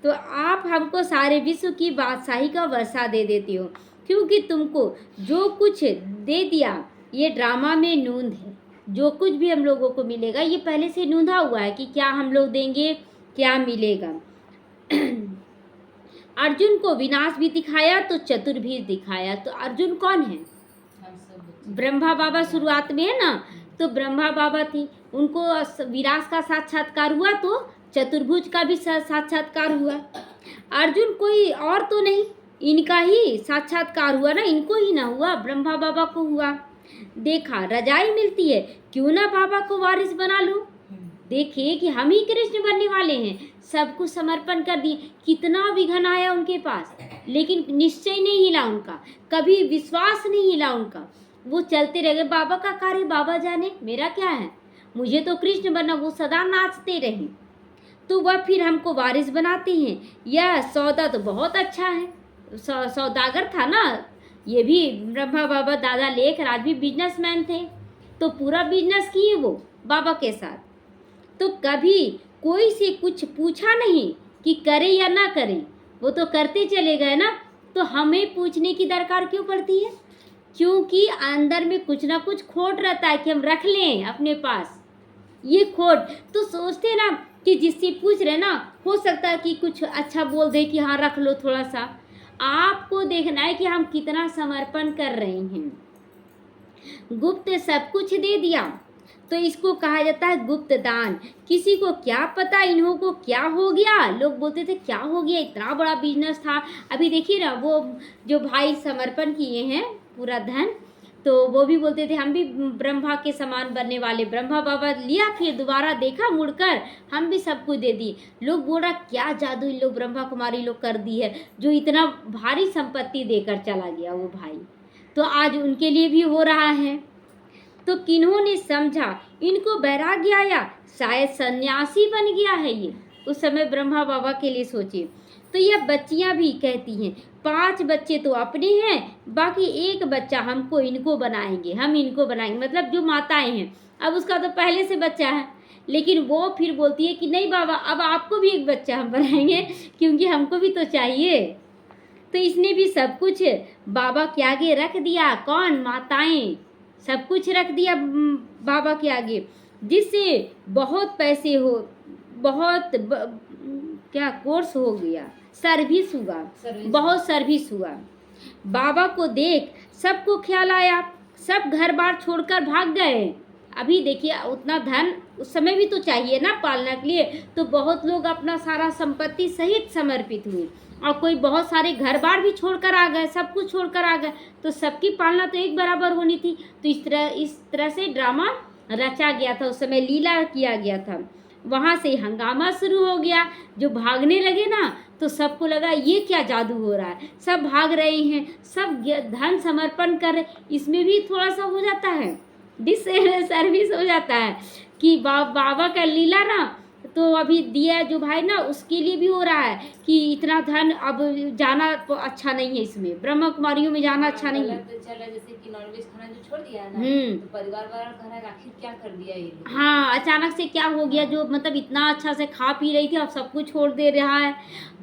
Speaker 1: तो आप हमको सारे विश्व की बादशाही का वर्षा दे देती हो, क्योंकि तुमको जो कुछ दे दिया ये ड्रामा में नूंद है। जो कुछ भी हम लोगों को मिलेगा ये पहले से नूंदा हुआ है कि क्या हम लोग देंगे, क्या मिलेगा। अर्जुन को विनाश भी दिखाया तो चतुर्भुज दिखाया। तो अर्जुन कौन है? ब्रह्मा बाबा शुरुआत में है ना, तो ब्रह्मा बाबा थी, उनको विनाश का साक्षात्कार हुआ तो चतुर्भुज का भी साक्षात्कार हुआ। अर्जुन कोई और तो नहीं, इनका ही साक्षात्कार हुआ ना, इनको ही ना हुआ, ब्रह्मा बाबा को हुआ। देखा रजाई मिलती है, क्यों ना बाबा को वारिस बना लूं। देखिए कि हम ही कृष्ण बनने वाले हैं, सब कुछ समर्पण कर दिए। कितना विघ्न आया उनके पास, लेकिन निश्चय नहीं हिला उनका, कभी विश्वास नहीं हिला उनका, वो चलते रह गए। बाबा का कार्य बाबा जाने, मेरा क्या है, मुझे तो कृष्ण बनना। वो सदा नाचते रहे, तो वह फिर हमको वारिस बनाते हैं। यह सौदा तो बहुत अच्छा है, सौदागर था ना ये भी। ब्रह्मा बाबा दादा लेखराज भी बिजनेसमैन थे, तो पूरा बिजनेस किए वो बाबा के साथ। तो कभी कोई से कुछ पूछा नहीं कि करे या ना करे, वो तो करते चले गए ना। तो हमें पूछने की दरकार क्यों पड़ती है? क्योंकि अंदर में कुछ ना कुछ खोट रहता है कि हम रख लें अपने पास ये खोट। तो सोचते ना कि जिससे पूछ रहे ना, हो सकता है कि कुछ अच्छा बोल दे कि हाँ रख लो थोड़ा सा। आपको देखना है कि हम कितना समर्पण कर रहे हैं। गुप्त सब कुछ दे दिया तो इसको कहा जाता है गुप्त दान। किसी को क्या पता इन्हों को क्या हो गया, लोग बोलते थे क्या हो गया, इतना बड़ा बिजनेस था। अभी देखिए ना, वो जो भाई समर्पण किए हैं पूरा धन, तो वो भी बोलते थे हम भी ब्रह्मा के समान बनने वाले। ब्रह्मा बाबा लिया, फिर दोबारा देखा मुड़कर, हम भी सब कुछ दे दिए। लोग बोल रहा क्या जादू इन लोग ब्रह्मा कुमारी लोग कर दी है, जो इतना भारी संपत्ति देकर चला गया वो भाई। तो आज उनके लिए भी हो रहा है। तो किन्होंने समझा इनको वैराग्य आया, शायद सन्यासी बन गया है ये। उस समय ब्रह्मा बाबा के लिए सोचे। तो यह बच्चियां भी कहती हैं 5 बच्चे तो अपने हैं, बाकी 1 बच्चा हमको इनको बनाएंगे, हम इनको बनाएंगे। मतलब जो माताएं हैं, अब उसका तो पहले से बच्चा है, लेकिन वो फिर बोलती है कि नहीं बाबा अब आपको भी 1 बच्चा हम बनाएंगे, क्योंकि हमको भी तो चाहिए। तो इसने भी सब कुछ बाबा के आगे रख दिया। कौन? माताएं सब कुछ रख दिया बाबा के आगे, जिससे बहुत पैसे हो, बहुत क्या कोर्स हो गया, सर्विस हुआ, बहुत सर्विस हुआ। बाबा को देख सबको ख्याल आया, सब घर बार छोड़कर भाग गए। अभी देखिए उतना धन उस समय भी तो चाहिए ना पालना के लिए, तो बहुत लोग अपना सारा संपत्ति सहित समर्पित हुए, और कोई बहुत सारे घर बार भी छोड़कर आ गए, सब कुछ छोड़कर आ गए। तो सबकी पालना तो एक बराबर होनी थी। तो इस तरह से ड्रामा रचा गया था, उस समय लीला किया गया था। वहाँ से हंगामा शुरू हो गया। जो भागने लगे ना, तो सबको लगा ये क्या जादू हो रहा है, सब भाग रहे हैं, सब धन समर्पण कर रहे। इसमें भी थोड़ा सा हो जाता है डिससर्विस हो जाता है कि बाबा का लीला ना, तो अभी दिया जो भाई ना, उसके लिए भी हो रहा है कि इतना धन अब जाना तो अच्छा नहीं है, इसमें ब्रह्मा कुमारियों में जाना अच्छा नहीं है।
Speaker 2: चला जैसे कि नॉनवेज खाना जो छोड़ दिया है ना, तो परिवार वाला कह रहा है आखिर क्या कर दिया ये लोग।
Speaker 1: हाँ, अचानक से क्या हो गया, जो मतलब इतना अच्छा से खा पी रही थी अब सब कुछ छोड़ दे रहा है,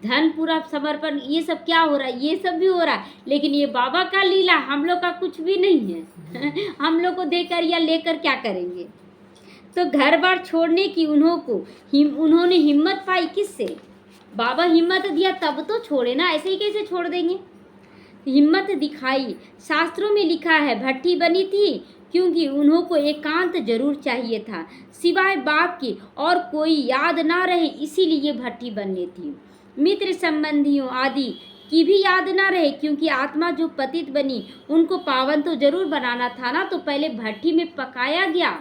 Speaker 1: धन पूरा समर्पण, ये सब क्या हो रहा है, ये सब भी हो रहा है। लेकिन ये बाबा का लीला, हम लोग का कुछ भी नहीं है हम लोग को देकर या लेकर क्या करेंगे। तो घर बार छोड़ने की उन्होंने हिम्मत पाई किससे? बाबा हिम्मत दिया तब तो छोड़े ना, ऐसे ही कैसे छोड़ देंगे। हिम्मत दिखाई। शास्त्रों में लिखा है भट्टी बनी थी क्योंकि उन्हों एकांत जरूर चाहिए था, सिवाय बाप के और कोई याद ना रहे, इसीलिए भट्टी बननी थी। मित्र संबंधियों आदि की भी याद ना रहे, क्योंकि आत्मा जो पतित बनी उनको पावन तो जरूर बनाना था ना। तो पहले भट्टी में पकाया गया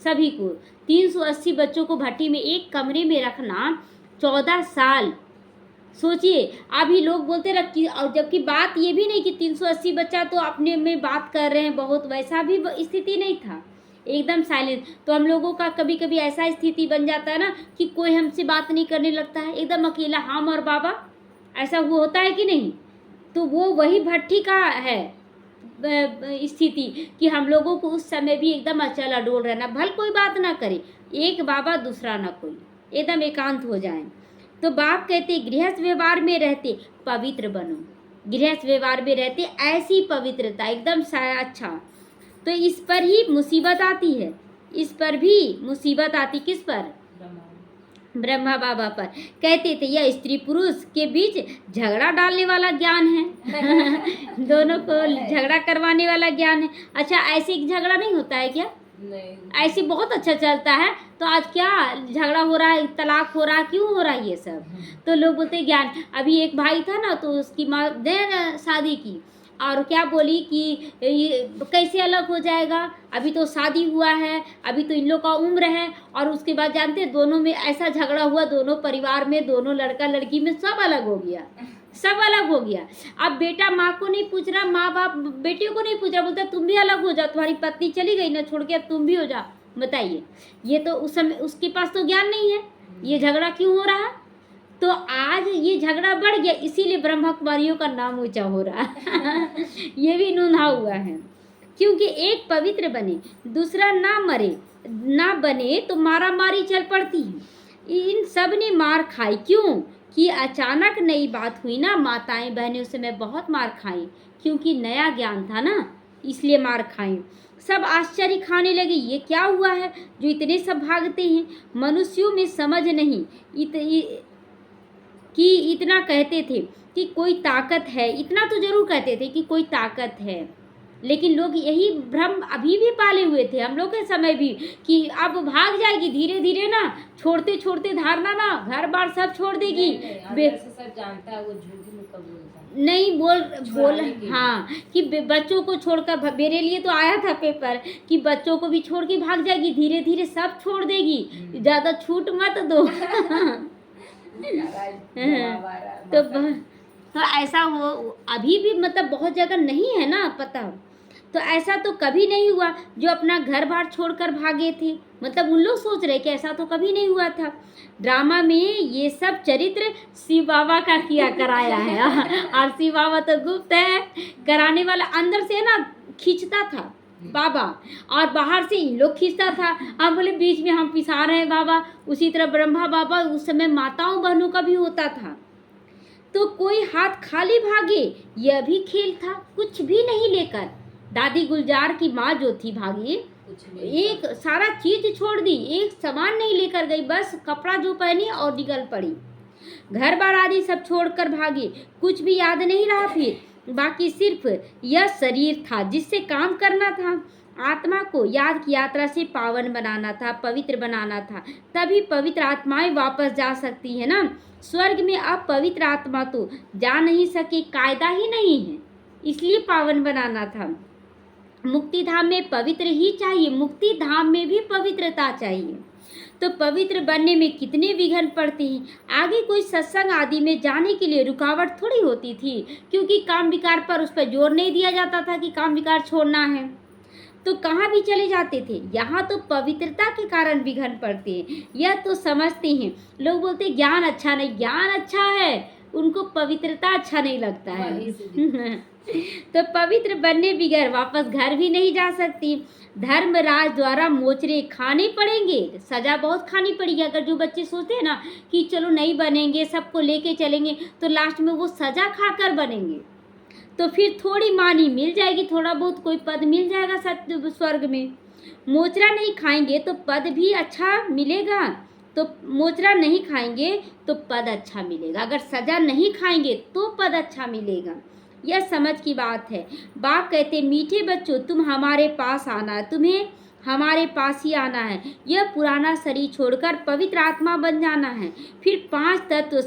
Speaker 1: सभी को। 380 बच्चों को भट्टी में एक कमरे में रखना 14 साल। सोचिए, अभी लोग बोलते रखी, और जबकि बात ये भी नहीं कि 380 बच्चा तो अपने में बात कर रहे हैं बहुत, वैसा भी स्थिति नहीं था, एकदम साइलेंट। तो हम लोगों का कभी कभी ऐसा स्थिति बन जाता है ना कि कोई हमसे बात नहीं करने लगता है, एकदम अकेला हम और बाबा, ऐसा वो होता है कि नहीं। तो वो वही भट्टी का है स्थिति कि हम लोगों को उस समय भी एकदम अचल अडोल रहना, भल कोई बात ना करे, एक बाबा दूसरा ना कोई, एकदम एकांत हो जाए। तो बाप कहते गृहस्थ व्यवहार में रहते पवित्र बनो, गृहस्थ व्यवहार में रहते ऐसी पवित्रता एकदम अच्छा। तो इस पर ही मुसीबत आती है, इस पर भी मुसीबत आती, किस पर? ब्रह्मा बाबा पर। कहते थे यह स्त्री पुरुष के बीच झगड़ा डालने वाला ज्ञान है दोनों को झगड़ा करवाने वाला ज्ञान है। अच्छा, ऐसे झगड़ा नहीं होता है क्या? नहीं, ऐसे बहुत अच्छा चलता है। तो आज क्या झगड़ा हो रहा है, तलाक हो रहा है, क्यों हो रहा है ये सब? तो लोग बोलते ज्ञान। अभी एक भाई था ना, तो उसकी माँ ने शादी की और क्या बोली कि ये कैसे अलग हो जाएगा, अभी तो शादी हुआ है, अभी तो इन लोग का उम्र है। और उसके बाद जानते हैं दोनों में ऐसा झगड़ा हुआ, दोनों परिवार में, दोनों लड़का लड़की में सब अलग हो गया, सब अलग हो गया। अब बेटा माँ को नहीं पूछ रहा, माँ बाप बेटियों को नहीं पूछ रहा, बोलता तुम भी अलग हो जाओ, तुम्हारी पत्नी चली गई ना छोड़ के, अब तुम भी हो जाओ। बताइए, ये तो उस समय उसके पास तो ज्ञान नहीं है, ये झगड़ा क्यों हो रहा है? तो आज ये झगड़ा बढ़ गया, इसीलिए ब्रह्मा कुमारियों का नाम ऊंचा हो रहा है ये भी नून्हा हुआ है, क्योंकि एक पवित्र बने, दूसरा ना मरे ना बने तो मारा मारी चल पड़ती है। इन सब ने मार खाई, क्यों कि अचानक नई बात हुई ना, माताएं बहनें उस समय बहुत मार खाई, क्योंकि नया ज्ञान था ना, इसलिए मार खाई। सब आश्चर्य खाने लगे, ये क्या हुआ है जो इतने सब भागते हैं, मनुष्यों में समझ नहीं, कि इतना कहते थे कि कोई ताकत है, इतना तो ज़रूर कहते थे कि कोई ताकत है, लेकिन लोग यही भ्रम अभी भी पाले हुए थे, हम लोग के समय भी, कि अब भाग जाएगी धीरे धीरे ना, छोड़ते छोड़ते धारना ना घर बार सब छोड़ देगी।
Speaker 2: अंदर से सब जानता है, वो झूठ भी कब बोलता है।
Speaker 1: नहीं बोल
Speaker 2: छुड़ाने के लिए।
Speaker 1: हाँ, कि बच्चों को छोड़कर, मेरे लिए तो आया था पेपर कि बच्चों को भी छोड़ के भाग जाएगी, धीरे धीरे सब छोड़ देगी, ज़्यादा छूट मत दो। तो ऐसा हो अभी भी मतलब बहुत जगह नहीं है ना पता। तो ऐसा तो कभी नहीं हुआ जो अपना घर बार छोड़कर भागे थे, मतलब उन लोग सोच रहे कि ऐसा तो कभी नहीं हुआ था। ड्रामा में ये सब चरित्र शिव बाबा का किया कराया है। और शिव बाबा तो गुप्त है, कराने वाला अंदर से ना खींचता था बाबा, और बाहर से इन लोग खींचता था। हम बोले बीच में हम पिसा रहे हैं बाबा। उसी तरह ब्रह्मा बाबा, उस समय माताओं बहनों का भी होता था। तो कोई हाथ खाली भागे, यह भी खेल था, कुछ भी नहीं लेकर। दादी गुलजार की माँ जो थी भागी, एक सारा चीज छोड़ दी, एक सामान नहीं लेकर गई, बस कपड़ा जो पहनी और निकल पड़ी। घर बार आदि सब छोड़कर भागी, कुछ भी याद नहीं रहा फिर, बाकी सिर्फ यह शरीर था जिससे काम करना था। आत्मा को याद की यात्रा से पावन बनाना था, पवित्र बनाना था, तभी पवित्र आत्माएं वापस जा सकती है ना। स्वर्ग में अब पवित्र आत्मा तो जा नहीं सके, कायदा ही नहीं है, इसलिए पावन बनाना था। मुक्ति धाम में पवित्र ही चाहिए, मुक्ति धाम में भी पवित्रता चाहिए। तो पवित्र बनने में कितने विघ्न पड़ते हैं। आगे कोई सत्संग आदि में जाने के लिए रुकावट थोड़ी होती थी, क्योंकि काम विकार पर उस पर जोर नहीं दिया जाता था कि काम विकार छोड़ना है, तो कहाँ भी चले जाते थे। यहाँ तो पवित्रता के कारण विघ्न पड़ते हैं, यह तो समझते हैं। लोग बोलते हैं ज्ञान अच्छा नहीं, ज्ञान अच्छा है, उनको पवित्रता अच्छा नहीं लगता है। तो पवित्र बनने बगैर वापस घर भी नहीं जा सकती। धर्मराज द्वारा मोचरे खाने पड़ेंगे, सजा बहुत खानी पड़ेगी। अगर जो बच्चे सोचते हैं ना कि चलो नहीं बनेंगे, सबको लेके चलेंगे, तो लास्ट में वो सजा खाकर बनेंगे। तो फिर थोड़ी मानी मिल जाएगी, थोड़ा बहुत कोई पद मिल जाएगा सत्य स्वर्ग में। मोचरा नहीं खाएंगे तो पद भी अच्छा मिलेगा, तो मोचरा नहीं खाएंगे तो पद अच्छा मिलेगा। अगर सजा नहीं खाएंगे तो पद अच्छा मिलेगा, यह समझ की बात है। बाप कहते मीठे बच्चों तुम हमारे पास आना, तुम्हें हमारे पास ही आना है। यह पुराना शरीर छोड़कर पवित्र आत्मा बन जाना है। फिर 5 तत्व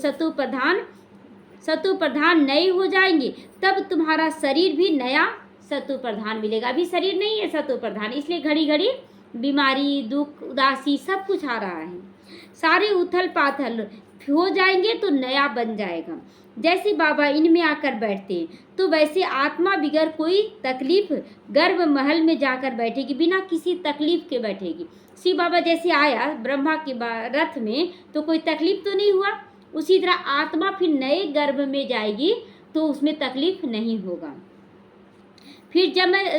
Speaker 1: सत्व प्रधान नए हो जाएंगे, तब तुम्हारा शरीर भी नया सत्व प्रधान मिलेगा। अभी शरीर नहीं है सत्व प्रधान, इसलिए घड़ी घड़ी बीमारी, दुख, उदासी सब कुछ आ रहा है। सारे उथल पाथल हो जाएंगे तो नया बन जाएगा। जैसे बाबा इनमें आकर बैठते हैं, तो वैसे आत्मा बिगर कोई तकलीफ गर्भ महल में जाकर बैठेगी, बिना किसी तकलीफ के बैठेगी। शिव बाबा जैसे आया ब्रह्मा के रथ में, तो कोई तकलीफ तो नहीं हुआ। उसी तरह आत्मा फिर नए गर्भ में जाएगी तो उसमें तकलीफ नहीं होगा। फिर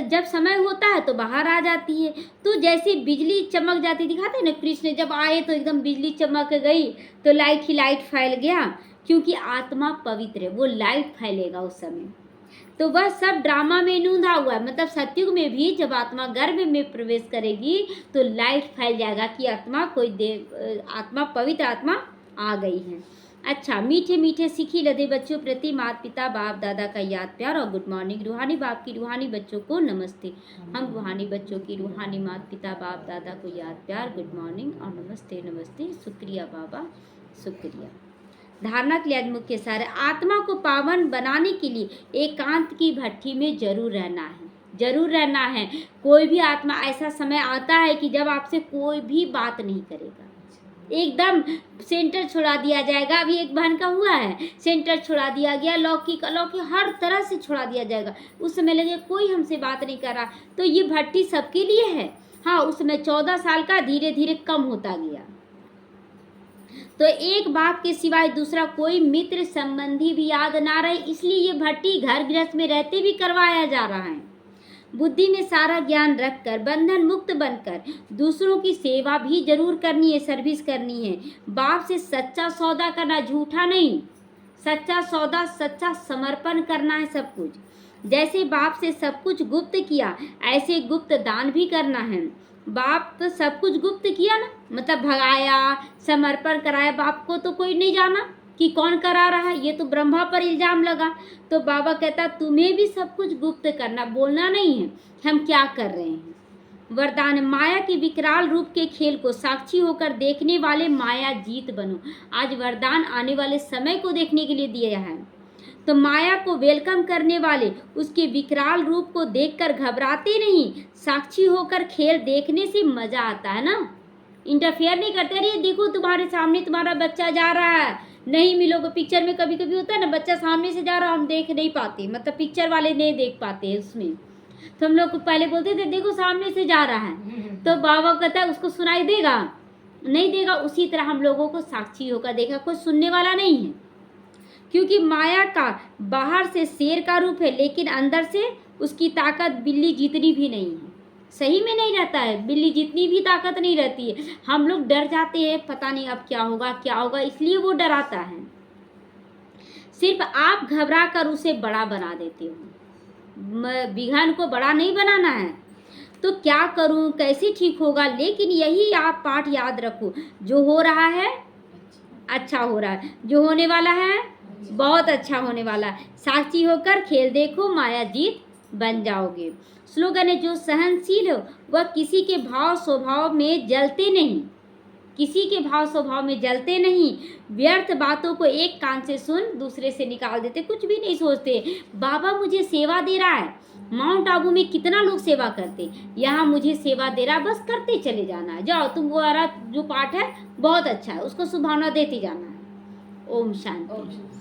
Speaker 1: जब समय होता है तो बाहर आ जाती है। तो जैसे बिजली चमक जाती, दिखाते हैं ना कृष्ण जब आए तो एकदम बिजली चमक गई, तो लाइट ही लाइट फैल गया, क्योंकि आत्मा पवित्र है, वो लाइट फैलेगा उस समय। तो वह सब ड्रामा में नूंधा हुआ है। मतलब सत्युग में भी जब आत्मा गर्भ में प्रवेश करेगी तो लाइट फैल जाएगा कि आत्मा आत्मा पवित्र आत्मा आ गई है। अच्छा, मीठे मीठे सीखी लदे बच्चों प्रति माता पिता बाप दादा का याद प्यार और गुड मॉर्निंग। रूहानी बाप की रूहानी बच्चों को नमस्ते। हम रूहानी बच्चों की रूहानी माता पिता बाप दादा को याद प्यार, गुड मॉर्निंग और नमस्ते नमस्ते। शुक्रिया बाबा, शुक्रिया। धारणा के लिए आज मुख्य सार, आत्मा को पावन बनाने के लिए एकांत की भट्ठी में जरूर रहना है, जरूर रहना है। कोई भी आत्मा, ऐसा समय आता है कि जब आपसे कोई भी बात नहीं करेगा, एकदम सेंटर छोड़ा दिया जाएगा। अभी एक बहन का हुआ है, सेंटर छोड़ा दिया गया, लौकी हर तरह से छोड़ा दिया जाएगा। उस समय लगे कोई हमसे बात नहीं कर रहा, तो ये भट्टी सबके लिए है। हाँ, उस समय 14 साल का धीरे धीरे कम होता गया। तो एक बाप के सिवाय दूसरा कोई मित्र संबंधी भी याद ना रहे, इसलिए ये भट्टी घर गृहस्थ में रहते भी करवाया जा रहा है। बुद्धि में सारा ज्ञान रखकर बंधन मुक्त बनकर दूसरों की सेवा भी जरूर करनी है, सर्विस करनी है। बाप से सच्चा सौदा करना, झूठा नहीं, सच्चा सौदा, सच्चा समर्पण करना है सब कुछ। जैसे बाप से सब कुछ गुप्त किया, ऐसे गुप्त दान भी करना है। बाप तो सब कुछ गुप्त किया ना, मतलब भगाया, समर्पण कराया, बाप को तो कोई नहीं जाना, कि कौन करा रहा है, ये तो ब्रह्मा पर इल्जाम लगा। तो बाबा कहता तुम्हें भी सब कुछ गुप्त करना, बोलना नहीं है हम क्या कर रहे हैं। वरदान, माया के विकराल रूप के खेल को साक्षी होकर देखने वाले माया जीत बनो। आज वरदान आने वाले समय को देखने के लिए दिया है। तो माया को वेलकम करने वाले उसके विकराल रूप को देखकर घबराते नहीं, साक्षी होकर खेल देखने से मजा आता है ना। इंटरफेयर नहीं करते, अरे देखो तुम्हारे सामने तुम्हारा बच्चा जा रहा है, नहीं मिलोगे। पिक्चर में कभी कभी होता है ना, बच्चा सामने से जा रहा है, हम देख नहीं पाते, मतलब पिक्चर वाले नहीं देख पाते उसमें, तो हम लोग पहले बोलते थे देखो सामने से जा रहा है, तो बाबा कहता है उसको सुनाई देगा नहीं देगा। उसी तरह हम लोगों को साक्षी होकर देखा, कोई सुनने वाला नहीं है, क्योंकि माया का बाहर से शेर का रूप है, लेकिन अंदर से उसकी ताकत बिल्ली जितनी भी नहीं है। सही में नहीं रहता है, बिल्ली जितनी भी ताकत नहीं रहती है। हम लोग डर जाते हैं, पता नहीं अब क्या होगा क्या होगा, इसलिए वो डराता है। सिर्फ आप घबरा कर उसे बड़ा बना देते हो। विघन को बड़ा नहीं बनाना है, तो क्या करूं, कैसे ठीक होगा। लेकिन यही आप पाठ याद रखो, जो हो रहा है अच्छा हो रहा है, जो होने वाला है बहुत अच्छा होने वाला है। साक्षी होकर खेल देखो, माया जीत बन जाओगे। स्लोगन है, जो सहनशील हो वह किसी के भाव स्वभाव में जलते नहीं, किसी के भाव स्वभाव में जलते नहीं। व्यर्थ बातों को एक कान से सुन दूसरे से निकाल देते, कुछ भी नहीं सोचते। बाबा मुझे सेवा दे रहा है, माउंट आबू में कितना लोग सेवा करते, यहाँ मुझे सेवा दे रहा है, बस करते चले जाना है। जाओ तुम्हारा जो पाठ है बहुत अच्छा है, उसको सुभावना देते जाना है। ओम शांति।